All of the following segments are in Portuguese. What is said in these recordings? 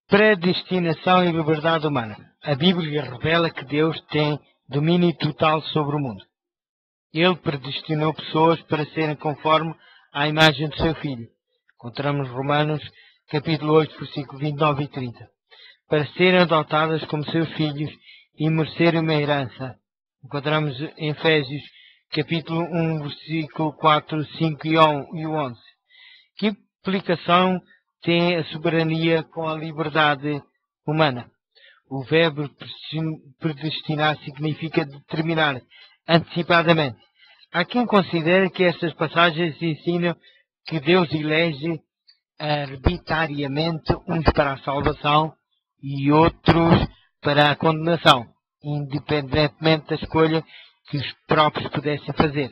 Predestinação e liberdade humana. A Bíblia revela que Deus tem domínio total sobre o mundo. Ele predestinou pessoas para serem conforme à imagem do seu Filho. Encontramos Romanos, capítulo 8, versículo 29 e 30. Para serem adotadas como seus filhos e merecerem uma herança. Encontramos em Efésios, capítulo 1, versículo 4, 5 e 11. Que implicação tem a soberania com a liberdade humana? O verbo predestinar significa determinar antecipadamente. Há quem considere que estas passagens ensinam que Deus elege arbitrariamente uns para a salvação e outros para a condenação, independentemente da escolha que os próprios pudessem fazer.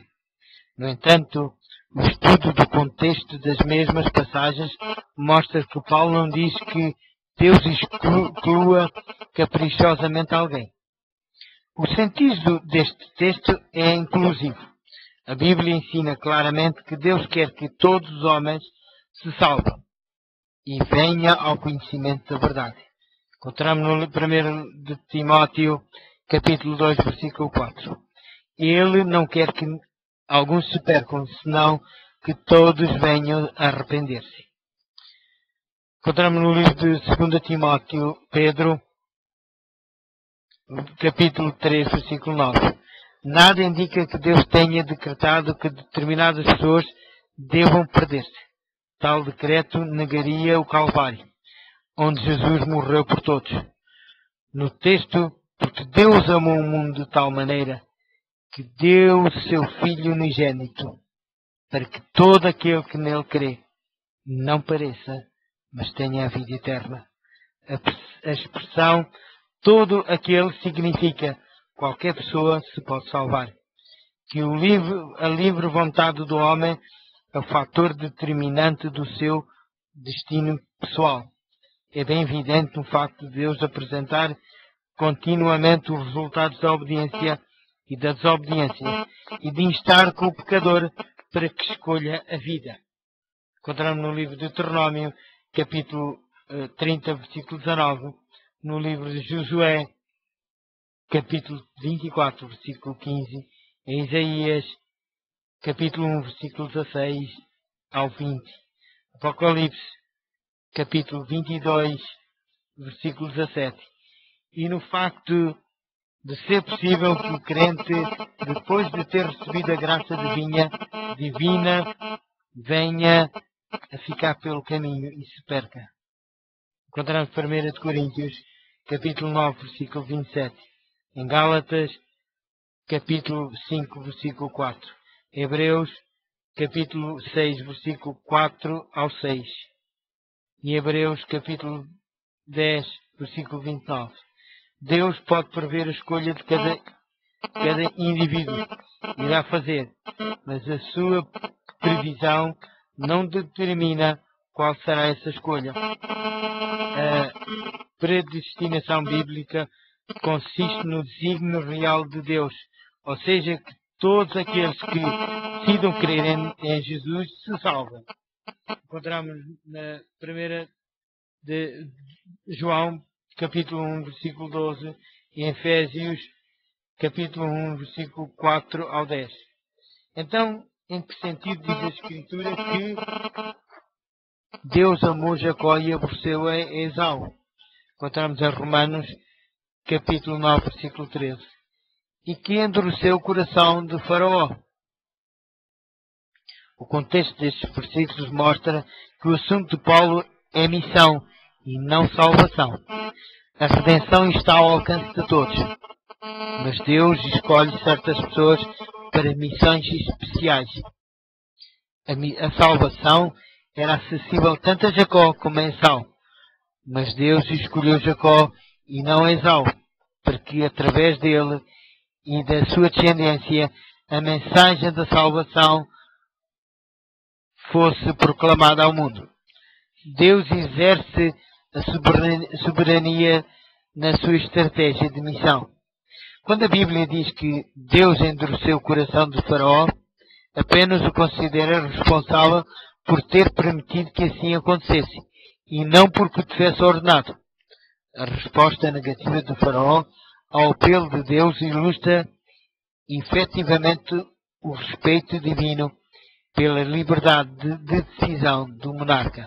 No entanto, o estudo do contexto das mesmas passagens mostra que Paulo não diz que Deus exclua caprichosamente alguém. O sentido deste texto é inclusivo. A Bíblia ensina claramente que Deus quer que todos os homens se salvem e venham ao conhecimento da verdade. Encontramos no 1 de Timóteo, capítulo 2, versículo 4. Ele não quer que alguns se percam, senão que todos venham a arrepender-se. Encontramos no livro de 2 Timóteo, Pedro, capítulo 3, versículo 9. Nada indica que Deus tenha decretado que determinadas pessoas devam perder-se. Tal decreto negaria o Calvário, onde Jesus morreu por todos. No texto, porque Deus amou o mundo de tal maneira que deu o seu Filho unigênito, para que todo aquele que nele crê não pereça, mas tenha a vida eterna. A expressão todo aquele significa qualquer pessoa se pode salvar. Que a livre vontade do homem é o fator determinante do seu destino pessoal. É bem evidente o facto de Deus apresentar continuamente os resultados da obediência e da desobediência e de instar com o pecador para que escolha a vida. Encontramos no livro de Deuteronômio, capítulo 30, versículo 19, no livro de Josué, capítulo 24, versículo 15, em Isaías, capítulo 1, versículo 16 ao 20, Apocalipse, capítulo 22, versículo 17, e no facto de ser possível que o crente, depois de ter recebido a graça divina, venha a ficar pelo caminho e se perca. Encontramos 1 de Coríntios, capítulo 9, versículo 27. Em Gálatas, capítulo 5, versículo 4. Hebreus, capítulo 6, versículo 4 ao 6. E Hebreus, capítulo 10, versículo 29. Deus pode prever a escolha de cada indivíduo irá fazer, mas a sua previsão não determina qual será essa escolha. A predestinação bíblica consiste no desígnio real de Deus, ou seja, que todos aqueles que decidam crer em Jesus se salvam. Encontramos na primeira de João, capítulo 1, versículo 12, e em Efésios, capítulo 1, versículo 4 ao 10. Então, em que sentido diz a Escritura que Deus amou Jacó e aborreceu a Esau? Encontramos em Romanos, capítulo 9, versículo 13. E que endureceu o coração de Faraó. O contexto destes versículos mostra que o assunto de Paulo é missão e não salvação. A redenção está ao alcance de todos, mas Deus escolhe certas pessoas para missões especiais. A salvação era acessível tanto a Jacó como a Esau, mas Deus escolheu Jacó e não Esau, porque através dele e da sua descendência a mensagem da salvação fosse proclamada ao mundo. Deus exerce a soberania na sua estratégia de missão. Quando a Bíblia diz que Deus endureceu o coração de Faraó, apenas o considera responsável por ter permitido que assim acontecesse e não porque o tivesse ordenado. A resposta negativa do faraó ao apelo de Deus ilustra efetivamente o respeito divino pela liberdade de decisão do monarca.